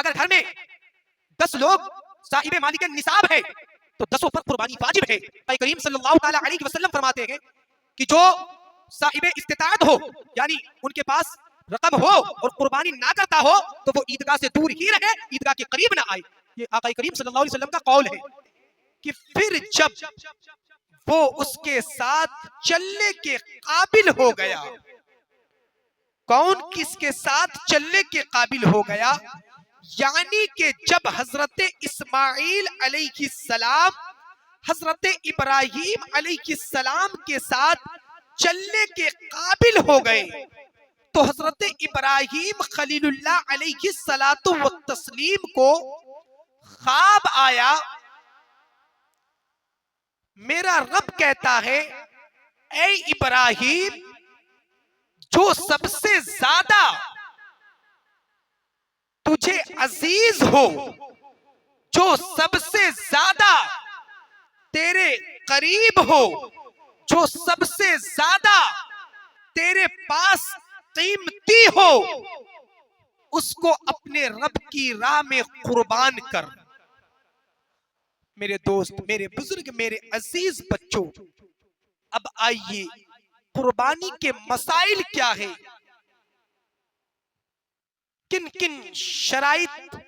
अगर घर में 10 लोग साहिब मालिक निसाब है तो 10 पर कुर्बानी वाजिब है। नबी करीम सल्लल्लाहु ताला अलैहि वसल्लम फरमाते हैं कि जो साहिब इस्तिताअत हो, यानी उनके पास रकम हो और कुर्बानी ना करता हो, तो वो ईदगाह से दूर ही रहे, ईदगाह के करीब ना आए। ये आका करीम सल्लल्लाहु अलैहि वसल्लम का कौल है कि फिर जब वो उसके साथ चलने के काबिल हो गया, कौन किसके साथ चलने के काबिल हो गया, यानी कि जब हजरत इस्माइल अलैहिस्सलाम हजरत इब्राहीम अलैहिस्सलाम के साथ चलने के काबिल हो गए, तो हजरत इब्राहीम खलीलुल्लाह अलैहिस्सलातु व तस्लीम को ख्वाब आया। मेरा रब कहता है, ऐ इब्राहीम, जो सबसे ज्यादा तुझे अजीज हो, जो सबसे ज्यादा तेरे करीब हो, जो सबसे ज्यादा तेरे पास कीमती हो, उसको अपने रब की राह में कुर्बान कर। मेरे दोस्त, मेरे बुजुर्ग, मेरे अजीज बच्चों, अब आइए कुर्बानी के मसाइल क्या है, किन किन शराइत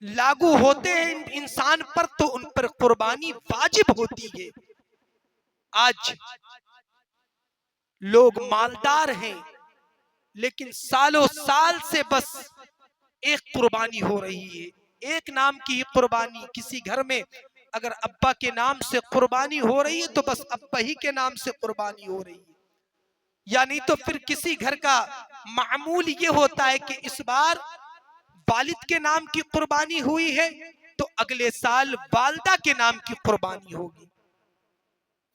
लागू होते हैं इंसान पर तो उन पर कुर्बानी वाजिब होती है। आज लोग मालदार हैं, लेकिन सालों साल से बस एक कुर्बानी हो रही है, एक नाम की कुर्बानी। किसी घर में अगर अब्बा के नाम से कुर्बानी हो रही है तो बस अब्बा ही के नाम से कुर्बानी हो रही है, या नहीं तो फिर किसी घर का मामूल ये होता है कि इस बार वालिद के नाम की कुर्बानी हुई है तो अगले साल वालदा के नाम की कुर्बानी होगी,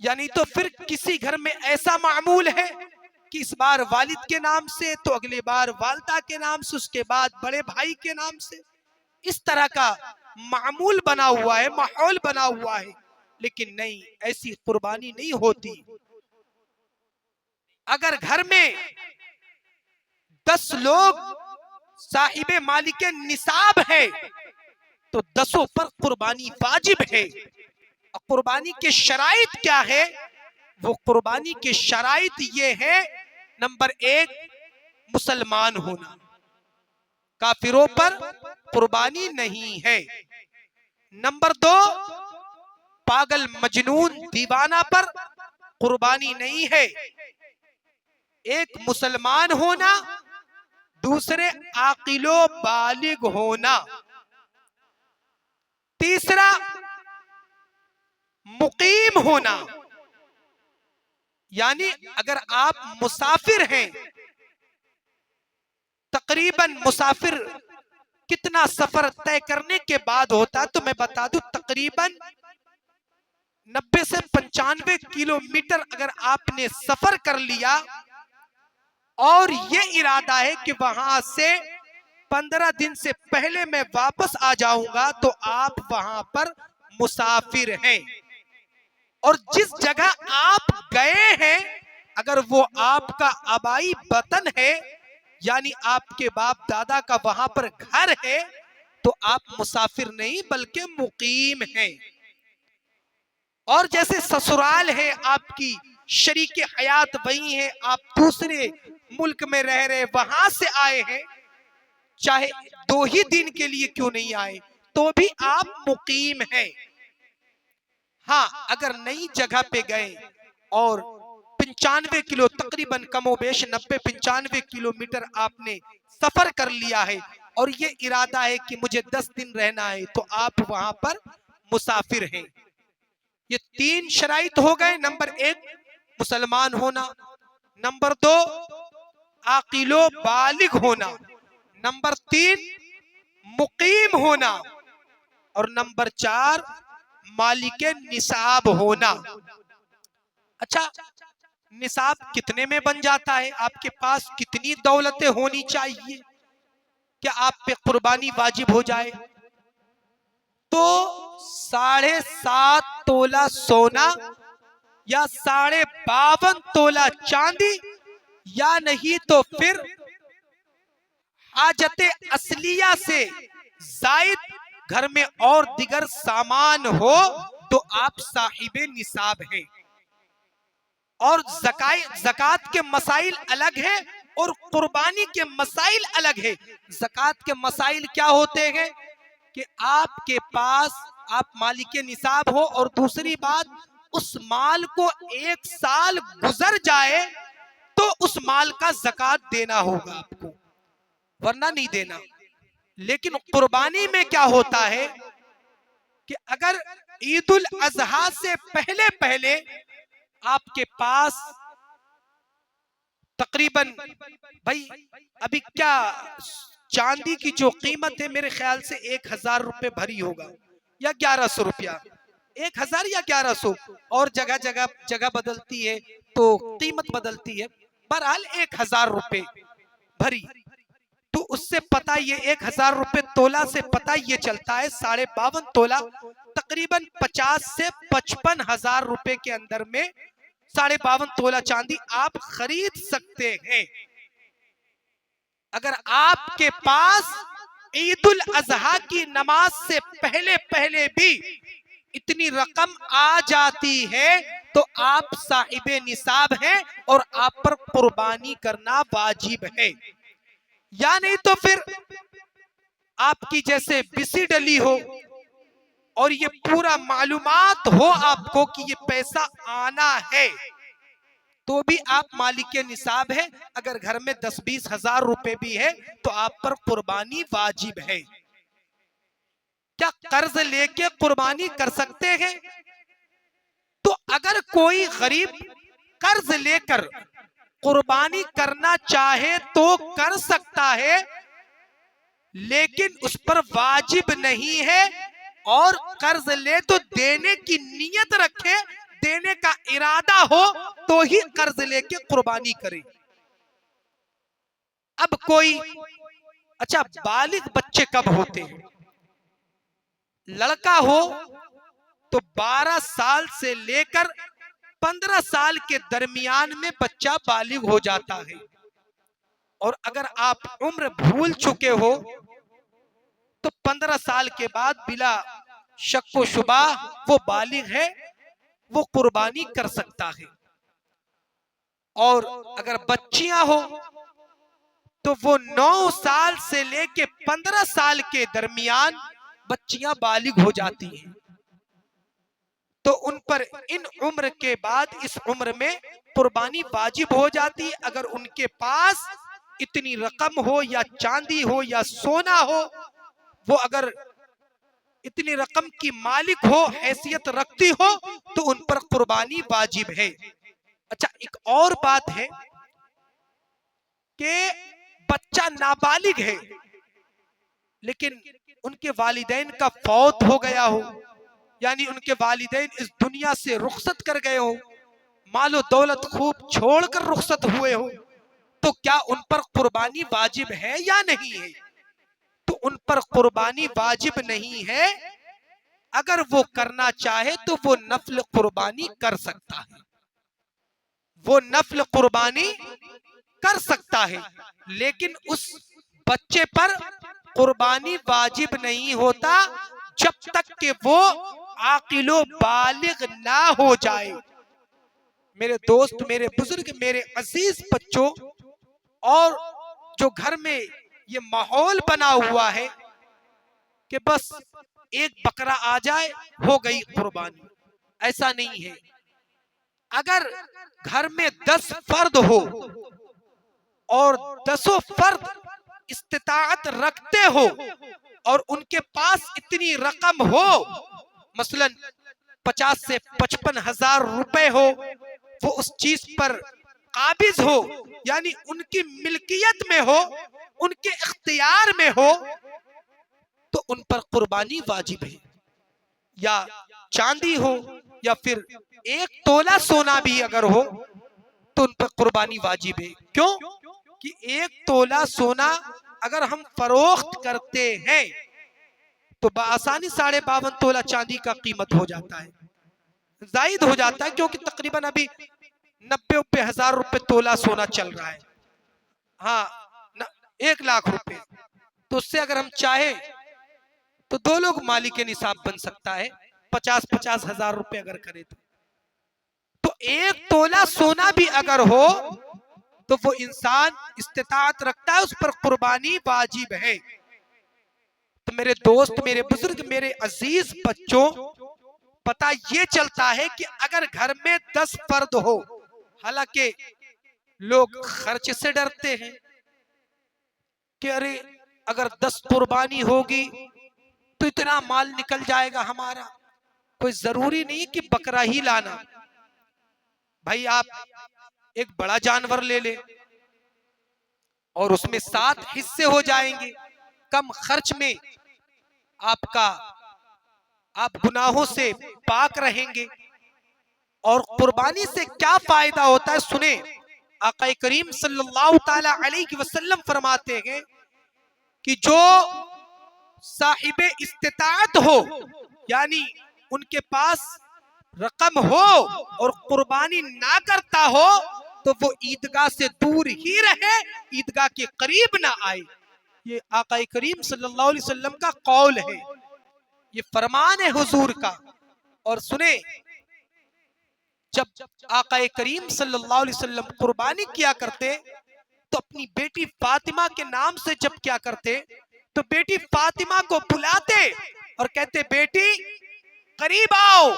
यानी तो फिर किसी घर में ऐसा मामूल है कि इस बार वालिद के नाम से तो अगले बार वालदा के नाम से, उसके बाद बड़े भाई के नाम से। इस तरह का मामूल बना हुआ है, माहौल बना हुआ है, लेकिन नहीं, ऐसी कुर्बानी नहीं होती। अगर घर में 10 लोग साहिबे मालिक निसाब है तो 10 पर कुर्बानी वाजिब है। और कुर्बानी के शराइत क्या है? वो कुर्बानी के शराइत ये है, नंबर 1 मुसलमान होना, काफिरों पर कुर्बानी नहीं है। नंबर 2 पागल मजनून दीवाना पर कुर्बानी नहीं है। एक मुसलमान होना, दूसरे आकिलो बालिग होना, तीसरा मुकीम होना, यानी अगर आप मुसाफिर हैं, तकरीबन मुसाफिर कितना सफर तय करने के बाद होता है तो मैं बता दूं, तकरीबन 90 से 95 किलोमीटर अगर आपने सफर कर लिया और ये इरादा है कि वहां से 15 दिन से पहले मैं वापस आ जाऊंगा, तो आप वहां पर मुसाफिर हैं। और जिस जगह आप गए हैं, अगर वो आपका आबाई वतन है, यानी आपके बाप दादा का वहां पर घर है, तो आप मुसाफिर नहीं बल्कि मुकीम हैं। और जैसे ससुराल है आपकी, शरीके हयात वही है, आप दूसरे मुल्क में रह रहे, वहां से आए हैं, चाहे 2 ही दिन के लिए क्यों नहीं आए, तो भी आप मुकीम हैं। हाँ, अगर नई जगह पे गए और 95 किलो, तकरीबन कमोबेश 90-95 किलोमीटर आपने सफर कर लिया है और ये इरादा है कि मुझे 10 दिन रहना है, तो आप वहां पर मुसाफिर हैं। ये 3 शराइत हो गए। नंबर 1 मुसलमान होना, नंबर 2 आकिलो बालिग होना, नंबर 3 मुकीम होना, और नंबर 4 मालिके निसाब होना। अच्छा, निसाब कितने में बन जाता है? आपके पास कितनी दौलतें होनी चाहिए क्या आप पे कुर्बानी वाजिब हो जाए? तो 7.5 तोला सोना या 52 तोला चांदी, या नहीं तो फिर हाजते असलिया से जायद घर में और दिगर सामान हो तो आप साहिबे निसाब हैं। और ज़कात के मसाइल अलग है और कुर्बानी के मसाइल अलग है। ज़कात के मसाइल क्या होते हैं कि आपके पास आप मालिक निसाब हो, और दूसरी बात उस माल को 1 साल गुजर जाए तो उस माल का ज़कात देना होगा आपको, वरना नहीं देना। लेकिन कुर्बानी में क्या होता है कि अगर ईद उल अजहा से पहले पहले आपके पास तकरीबन, भाई अभी क्या चांदी की जो कीमत है मेरे ख्याल से 1000 रुपए भरी होगा या 1100 रुपया, 1000 या 1100, और जगह जगह जगह बदलती है तो कीमत बदलती है। बहरहाल 1000 रुपए भरी, तो उससे पता ये 1000 रुपए तोला से पता ये चलता है 52.5 तोला तकरीबन 50 से 55,000 रुपए के अंदर में 52.5 तोला चांदी आप खरीद सकते हैं। अगर आपके पास ईद उल अजहा की नमाज से पहले पहले भी इतनी रकम आ जाती है तो आप साहिबे निसाब हैं और आप पर कुर्बानी करना वाजिब है। या नहीं तो फिर आपकी जैसे बिसी डली हो और ये पूरा मालूमात हो आपको कि ये पैसा आना है, तो भी आप मालिक निसाब है। अगर घर में 10-20 हजार रुपए भी है तो आप पर कुर्बानी वाजिब है। क्या कर्ज लेके कुर्बानी कर सकते हैं? तो अगर कोई गरीब कर्ज लेकर कुर्बानी करना चाहे तो कर सकता है, लेकिन उस पर वाजिब नहीं है। और कर्ज ले तो देने की नीयत रखे, देने का इरादा हो तो ही कर्ज लेके कुर्बानी करे। अब कोई अच्छा, बालिग बच्चे कब होते हैं? लड़का हो तो 12 साल से लेकर 15 साल के दरमियान में बच्चा बालिग हो जाता है। और अगर आप उम्र भूल चुके हो तो 15 साल के बाद बिला शक व शुबा वो बालिग है, वो कुर्बानी कर सकता है। और अगर बच्चियां हो तो वो 9 साल से लेके 15 साल के दरमियान बच्चियां बालिग हो जाती हैं। तो उन पर इन उम्र के बाद इस उम्र में कुर्बानी वाजिब हो जाती है। अगर उनके पास इतनी रकम हो या चांदी हो या सोना हो, वो अगर इतनी रकम की मालिक हो, हैसियत रखती हो, तो उन पर कुर्बानी वाजिब है। अच्छा, एक और बात है कि बच्चा नाबालिग है लेकिन उनके वालिदैन का फौत हो गया हो, यानी उनके वालिदैन इस दुनिया से रुखसत कर गए हो, मालो दौलत खूब छोड़कर रुखसत हुए हो, तो क्या उन पर कुर्बानी वाजिब है या नहीं है? तो उन पर कुर्बानी वाजिब नहीं है। अगर वो करना चाहे तो वो नफल कुर्बानी कर सकता है, वो नफल कुर्बानी कर सकता है। लेकिन उस बच्चे पर कुर्बानी वाजिब नहीं होता जब तक कि वो आकिलो बालिग ना हो जाए। मेरे दोस्त, मेरे बुजुर्ग, मेरे अजीज बच्चों, और जो घर में ये माहौल बना हुआ है कि बस एक बकरा आ जाए हो गई कुर्बानी, ऐसा नहीं है। अगर घर में 10 फर्द हो और 10 फर्द इस्तिताअत रखते हो और उनके पास इतनी रकम हो, मसलन 50 से 55,000 रुपए हो, वो उस चीज पर काबिज हो, यानी उनकी मिल्कियत में हो, उनके इख्तियार में हो, तो उन पर कुर्बानी वाजिब है। या चांदी हो या फिर 1 तोला सोना भी अगर हो तो उन पर कुर्बानी वाजिब है। क्यों? कि 1 तोला सोना अगर हम फरोख्त करते हैं तो बआसानी 52.5 तोला चांदी का कीमत हो जाता है, जायद हो जाता है, क्योंकि तकरीबन अभी 90-90 हजार रुपए तोला सोना चल रहा है। हाँ, 1 लाख रुपए। तो उससे अगर हम चाहे तो 2 लोग मालिक निसाब बन सकता है, 50-50 हजार रुपए अगर करे तो 1 तोला सोना भी अगर हो तो वो इंसान इस्तिताअत रखता है, उस पर कुर्बानी वाजिब है। तो मेरे दोस्त, मेरे बुजुर्ग, मेरे अजीज बच्चों, पता ये चलता है कि अगर घर में 10 फर्द हो, हालांकि लोग खर्च से डरते हैं कि अरे अगर 10 कुर्बानी होगी तो इतना माल निकल जाएगा हमारा। कोई जरूरी नहीं कि बकरा ही लाना, भाई आप एक बड़ा जानवर ले ले और उसमें 7 हिस्से हो जाएंगे, कम खर्च में आप गुनाहों से पाक रहेंगे। और कुर्बानी से क्या फायदा होता है सुने, आका करीम सल्लल्लाहु ताला अलैहि वसल्लम फरमाते हैं कि जो साहिबे इस्तिताअत हो, यानी उनके पास रकम हो और कुर्बानी ना करता हो, तो वो ईदगाह से दूर ही रहे, ईदगाह के करीब ना आए। ये आका करीम सल्लल्लाहु अलैहि वसल्लम का कौल है, ये फरमान है हुजूर का। और सुने, जब आका करीम सल्लल्लाहु अलैहि वसल्लम कुर्बानी किया करते तो अपनी बेटी फातिमा के नाम से जब क्या करते, तो बेटी फातिमा को बुलाते और कहते बेटी करीब आओ,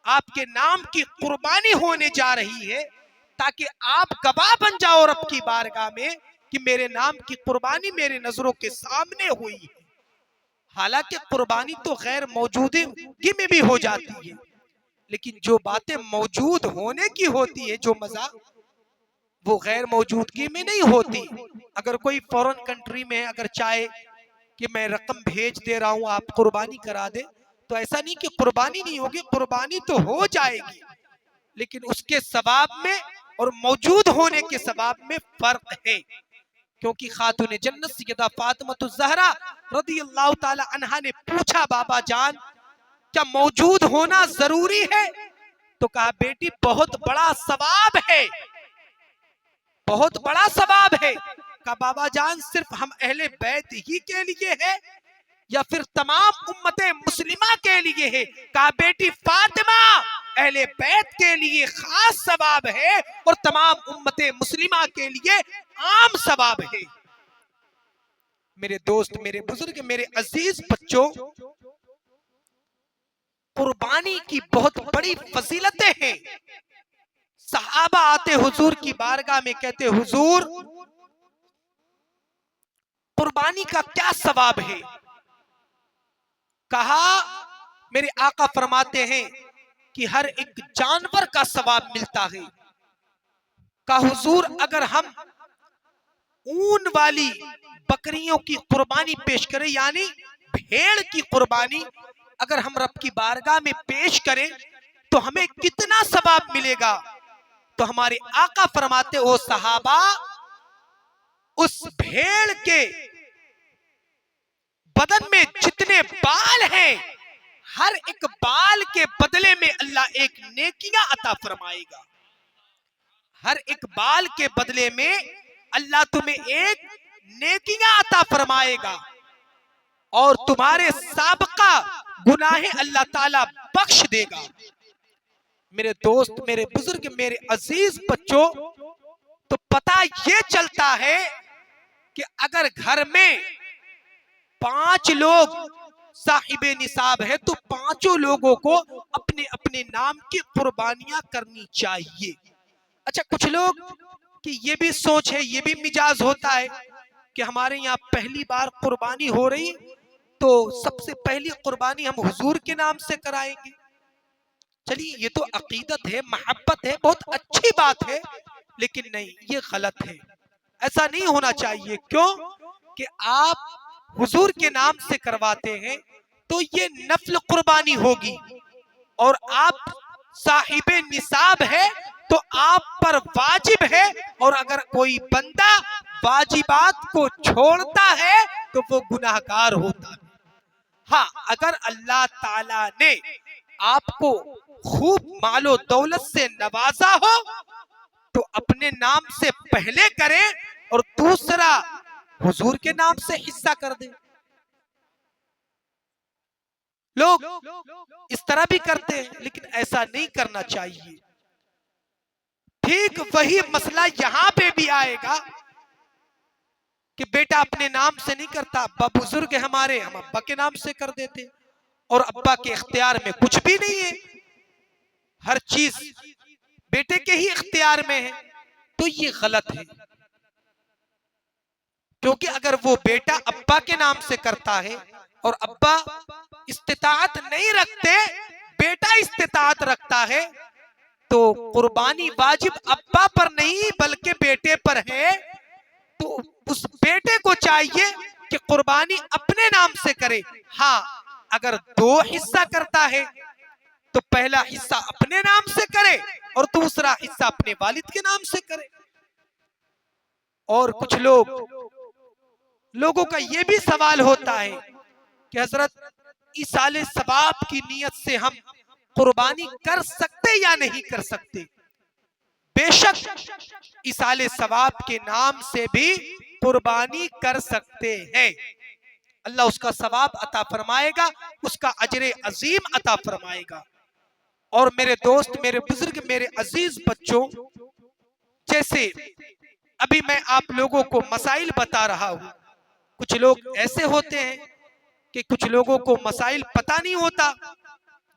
आपके नाम की कुर्बानी होने जा रही है, ताकि आप गवाह बन जाओ रब की बारगाह में कि मेरे नाम की कुर्बानी मेरे नजरों के सामने हुई है। हालांकि कुर्बानी तो गैर मौजूदगी में भी हो जाती है, लेकिन जो बातें मौजूद होने की होती है, जो मजा, वो गैर मौजूदगी में नहीं होती। अगर कोई फॉरेन कंट्री में अगर चाहे कि मैं रकम भेज दे रहा हूं, आप कुर्बानी करा दे, तो ऐसा नहीं कि कुर्बानी नहीं होगी, कुर्बानी तो हो जाएगी, लेकिन उसके सवाब में और मौजूद होने के सवाब में फर्क है। क्योंकि खातून जन्नत सैयदा फातिमा ज़हरा रज़ियल्लाहु ताला अन्हा ने पूछा, बाबा जान क्या मौजूद होना जरूरी है? तो कहा बेटी बहुत बड़ा सवाब है, बहुत बड़ा सवाब है। कहा बाबा जान सिर्फ हम अहले बैत ही के लिए है या फिर तमाम उम्मते मुस्लिमा के लिए है? कहा बेटी फातिमा अहले बैत के लिए खास सवाब है और तमाम उम्मते मुस्लिमा के लिए आम सवाब है। मेरे दोस्त, मेरे बुजुर्ग, मेरे अजीज बच्चों, कुर्बानी की बहुत बड़ी फजीलतें हैं। सहाबा आते हुजूर की बारगाह में, कहते हुजूर कुर्बानी का क्या सवाब है? कहा मेरे आका फरमाते हैं कि हर एक जानवर का सवाब मिलता है। कहा हुजूर अगर हम ऊन वाली बकरियों की कुर्बानी पेश करें, यानी भेड़ की कुर्बानी अगर हम रब की बारगाह में पेश करें तो हमें कितना सवाब मिलेगा? तो हमारे आका फरमाते, ओ सहाबा, उस भेड़ के बदन में जितने बाल हैं, हर एक बाल के बदले में अल्लाह एक नेकियां अता फरमाएगा। हर एक बाल के बदले में अल्लाह तुम्हें एक नेकियां अता फरमाएगा और तुम्हारे साबका गुनाहें अल्लाह ताला बख्श देगा। मेरे दोस्त, मेरे बुजुर्ग, मेरे अजीज बच्चों, तो पता ये चलता है कि अगर घर में 5 लोग साहिबे निसाब है तो 5 लोगों को अपने अपने नाम की कुर्बानियां करनी चाहिए। अच्छा, कुछ लोग कि ये भी सोच है, ये भी मिजाज होता है कि हमारे यहाँ पहली बार कुर्बानी हो रही तो सबसे पहली कुर्बानी हम हुजूर के नाम से कराएंगे। चलिए, ये तो अकीदत है, मोहब्बत है, बहुत अच्छी बात है, लेकिन नहीं, ये गलत है। ऐसा नहीं होना चाहिए। क्यों? कि आप हुजूर के नाम से करवाते हैं तो ये नफल कुर्बानी होगी और आप साहिबे निसाब है तो आप पर वाजिब है, और अगर कोई बंदा वाजिबात को छोड़ता है तो वो गुनाहगार होता है। हाँ, अगर अल्लाह ताला ने आपको खूब मालो दौलत से नवाजा हो तो अपने नाम से पहले करें और दूसरा हुजूर के नाम से हिस्सा कर दे। लोग इस तरह भी करते हैं, लेकिन ऐसा नहीं करना चाहिए। ठीक वही मसला यहां पे भी आएगा कि बेटा अपने नाम से नहीं करता, अब्बा बुजुर्ग है हमारे, हम अब्बा के नाम से कर देते, और अब्बा के इख्तियार में कुछ भी नहीं है, हर चीज बेटे के ही इख्तियार में है। तो ये गलत है, क्योंकि अगर वो बेटा अब्बा के नाम से करता है और अब्बा इस्तिताअत नहीं रखते, बेटा इस्तिताअत रखता है, तो कुर्बानी वाजिब अब्बा पर नहीं बल्कि बेटे पर है। तो उस बेटे को चाहिए कि कुर्बानी अपने नाम से करे। हाँ, अगर दो हिस्सा करता है तो पहला हिस्सा अपने नाम से करे और दूसरा हिस्सा अपने वालिद के नाम से करे। और कुछ लोगों का यह भी सवाल होता है कि हजरत इसाले सवाब की नीयत से हम कुर्बानी कर सकते या नहीं कर सकते। बेशक इसाले सवाब के नाम से भी कुर्बानी कर सकते हैं, अल्लाह उसका सवाब अता फरमाएगा, उसका अजरे अजीम अता फरमाएगा। और मेरे दोस्त, मेरे बुजुर्ग, मेरे अजीज बच्चों, जैसे अभी मैं आप लोगों को मसाइल बता रहा हूं, कुछ लोग ऐसे होते हैं कि कुछ लोगों को मसाइल पता नहीं होता,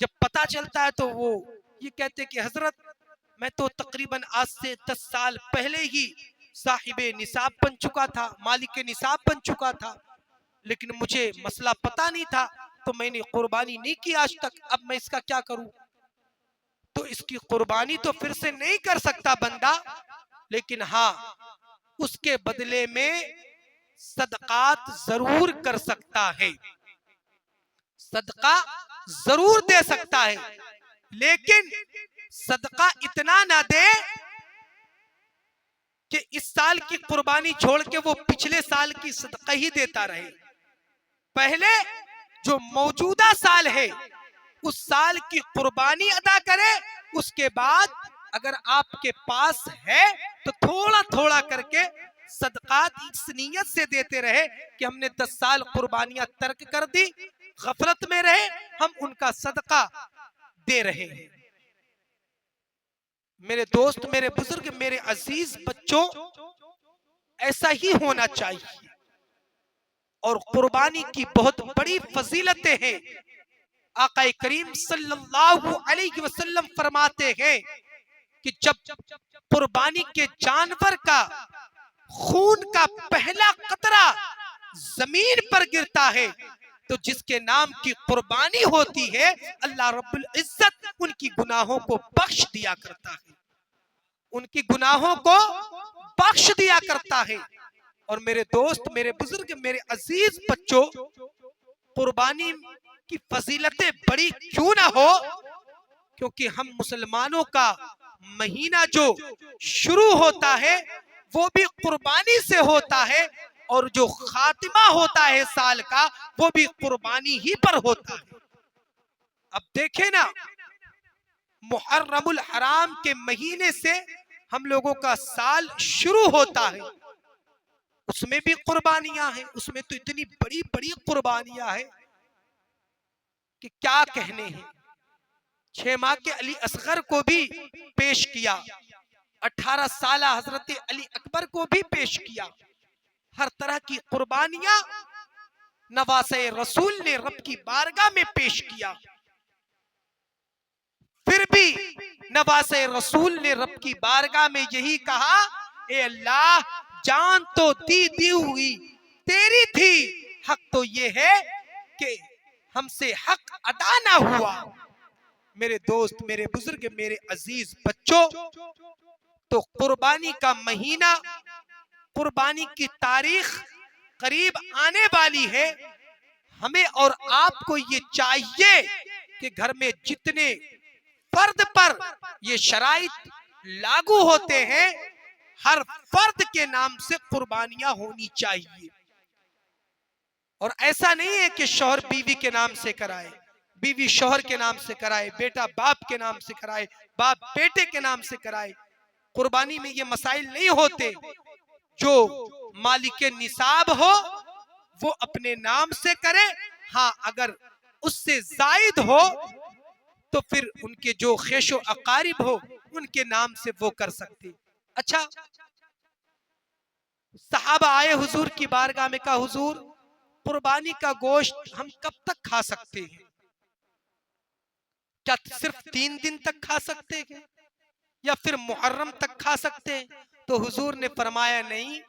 जब पता चलता है तो वो ये कहते कि हजरत मैं तो तकरीबन आज से 10 साल पहले ही साहिबे निसाब बन चुका था, मालिक निसाब बन चुका था, लेकिन मुझे मसला पता नहीं था तो मैंने कुर्बानी नहीं की आज तक, अब मैं इसका क्या करूं। तो इसकी कुर्बानी तो फिर से नहीं कर सकता बंदा, लेकिन हाँ उसके बदले में सदकात जरूर कर सकता है, सदका जरूर दे सकता है, लेकिन सदका इतना ना दे कि इस साल की कुर्बानी छोड़ के वो पिछले साल की सदका ही देता रहे। पहले जो मौजूदा साल है उस साल की कुर्बानी अदा करे, उसके बाद अगर आपके पास है तो थोड़ा थोड़ा करके सदकात इस नीयत से देते रहे कि हमने 10 साल कुर्बानियां तर्क कर दी, गफलत में रहे, हम उनका सदका दे रहे हैं। मेरे दोस्त, मेरे बुजुर्ग, मेरे अजीज बच्चों, ऐसा ही होना चाहिए। और कुर्बानी की बहुत बड़ी फजीलतें हैं। आका करीम सल्लल्लाहु अलैहि वसल्लम फरमाते हैं कि जब कुर्बानी के जानवर का खून का पहला कतरा जमीन पर गिरता है तो जिसके नाम की कुर्बानी होती है, अल्लाह रब्बुल इज्जत उनकी गुनाहों को बख्श दिया करता है, उनकी गुनाहों को बख्श दिया करता है। और मेरे दोस्त, मेरे बुजुर्ग, मेरे अजीज बच्चों, कुर्बानी की फजीलतें बड़ी क्यों ना हो, क्योंकि हम मुसलमानों का महीना जो शुरू होता है वो भी कुर्बानी से होता है, और जो खातिमा होता है साल का वो भी कुर्बानी ही पर होता है। अब देखें ना, मुहर्रमुल हराम के महीने से हम लोगों का साल शुरू होता है, उसमें भी कुर्बानियां हैं, उसमें तो इतनी बड़ी बड़ी कुर्बानियां हैं कि क्या कहने हैं। 6 माह के अली असगर को भी पेश किया, 18 साल हजरत अली अकबर को भी पेश किया। हर तरह की कुर्बानियां नवासे रसूल ने रब की बारगाह में पेश किया। फिर भी नवासे रसूल ने रब की बारगाह में यही कहा, ए अल्लाह, जान तो दी हुई तेरी थी, हक तो ये है कि हमसे हक अदा ना हुआ। मेरे दोस्त, मेरे बुजुर्ग, मेरे अजीज बच्चों, तो कुर्बानी का महीना, कुर्बानी की तारीख करीब आने वाली है। हमें और आपको ये चाहिए कि घर में जितने फर्द पर ये शराइत लागू होते हैं, हर फर्द के नाम से कुर्बानियां होनी चाहिए। और ऐसा नहीं है कि शौहर बीवी के नाम से कराए, बीवी शौहर के नाम से कराए, बेटा बाप के नाम से कराए, बाप बेटे के नाम से कराए। कुर्बानी में ये मसाइल नहीं होते। जो मालिक निसाब हो वो अपने नाम से करे। हाँ, अगर उससे जायद हो तो फिर उनके जो खेशो अकारिब हो उनके नाम से वो कर सकते। अच्छा, सहाबा आए हुजूर की बारगाह में, कहा हुजूर कुर्बानी का गोश्त हम कब तक खा सकते हैं? क्या सिर्फ 3 दिन तक खा सकते हैं या फिर मुहर्रम तक खा सकते हैं? तो हुजूर ने फरमाया नहीं,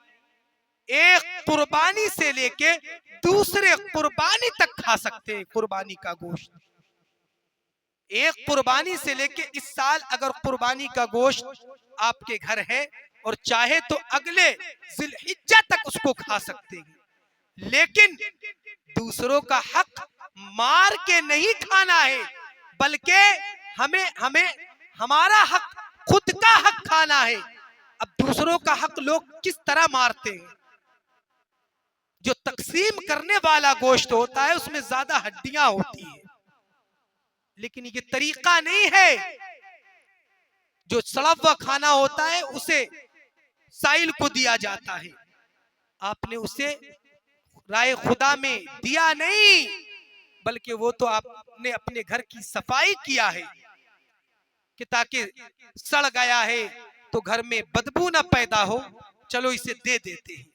एक कुर्बानी से लेके दूसरे कुर्बानी तक खा सकते हैं कुर्बानी का गोश्त। एक कुर्बानी से लेके इस साल अगर कुर्बानी का गोश्त आपके घर है और चाहे तो अगले जिलहिज्जा तक उसको खा सकते हैं, लेकिन दूसरों का हक मार के नहीं खाना है, बल्कि हमें हमें हमारा हक, खुद का हक खाना है। अब दूसरों का हक लोग किस तरह मारते हैं? जो तकसीम करने वाला गोश्त होता है उसमें ज्यादा हड्डियां होती है, लेकिन ये तरीका नहीं है। जो सड़ा हुआ खाना होता है उसे साइल को दिया जाता है, आपने उसे राय खुदा में दिया नहीं, बल्कि वो तो आपने अपने घर की सफाई किया है कि ताकि सड़ गया है तो घर में बदबू ना पैदा हो, चलो इसे दे देते हैं।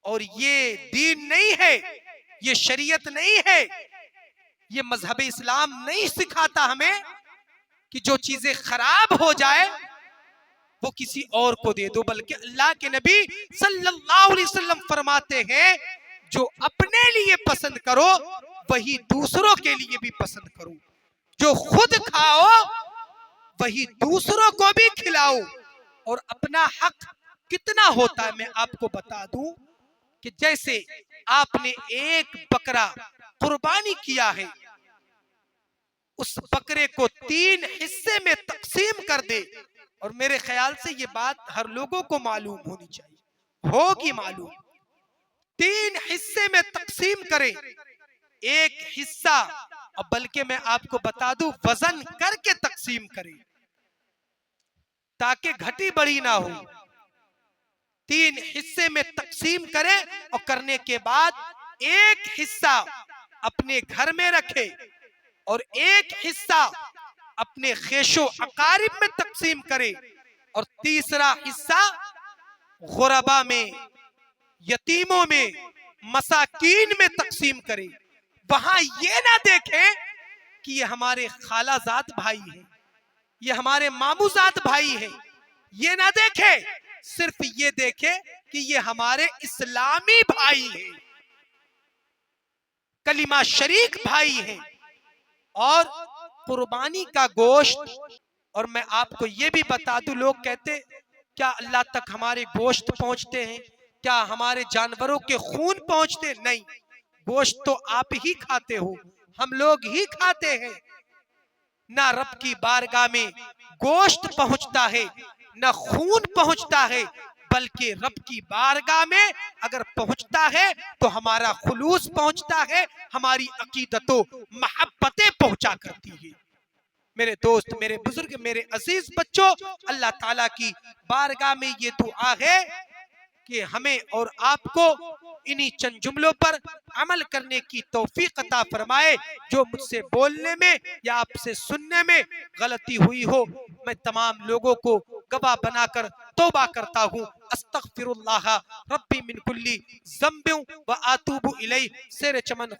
और ये दीन नहीं है, ये शरीयत नहीं है, ये मजहब इस्लाम नहीं सिखाता हमें कि जो चीजें खराब हो जाए वो किसी और को दे दो, बल्कि अल्लाह के नबी सल्लल्लाहु अलैहि वसल्लम फरमाते हैं जो अपने लिए पसंद करो वही दूसरों के लिए भी पसंद करो, जो खुद खाओ वही दूसरों को भी खिलाओ। और अपना हक कितना होता है मैं आपको बता दूं कि जैसे आपने एक बकरा कुर्बानी किया है, उस बकरे को 3 हिस्से में तकसीम कर दे, और मेरे ख्याल से ये बात हर लोगों को मालूम होनी चाहिए, होगी मालूम। 3 हिस्से में तकसीम करें, एक हिस्सा, और बल्कि मैं आपको बता दूं वजन करके तकसीम करें ताकि घटी बड़ी ना हो। 3 हिस्से में तकसीम करें और करने के बाद एक हिस्सा अपने घर में रखे और एक हिस्सा अपने खेशो अकारिब में तकसीम करे, और तीसरा हिस्सा गुरबा में, यतीमों में, मसाकीन में तकसीम करे। वहां ये ना देखे कि ये हमारे खालाजाद भाई हैं, ये हमारे मामूजाद भाई हैं, ये ना देखे, सिर्फ ये देखे कि ये हमारे इस्लामी भाई हैं, कलिमा शरीक भाई हैं। और कुर्बानी का गोश्त, और मैं आपको ये भी बता दूं, लोग कहते क्या अल्लाह तक हमारे गोश्त पहुंचते हैं, क्या हमारे जानवरों के खून पहुंचते? नहीं, गोश्त तो आप ही खाते हो, हम लोग ही खाते हैं। ना रब की बारगाह में गोश्त पहुंचता है, ना खून पहुंचता है, बल्कि रब की बारगाह में अगर पहुंचता है तो हमारा खुलूस पहुंचता है, हमारी अकीदतो मोहब्बतें पहुंचा करती है। मेरे दोस्त, मेरे बुजुर्ग, मेरे अजीज बच्चों, अल्लाह ताला की बारगाह में ये दुआ है कि हमें और आपको इन्हीं चंद जुमलों पर अमल करने की तौफीक अता फरमाए। जो मुझसे बोलने में या आपसे सुनने में गलती हुई हो, मैं तमाम लोगों को गवाह बनाकर तौबा करता हूँ। अस्तगफिरुल्लाह रब्बी मिन कुल्ली ज़ंबिन व आतूबु इलैह। शेर चमन।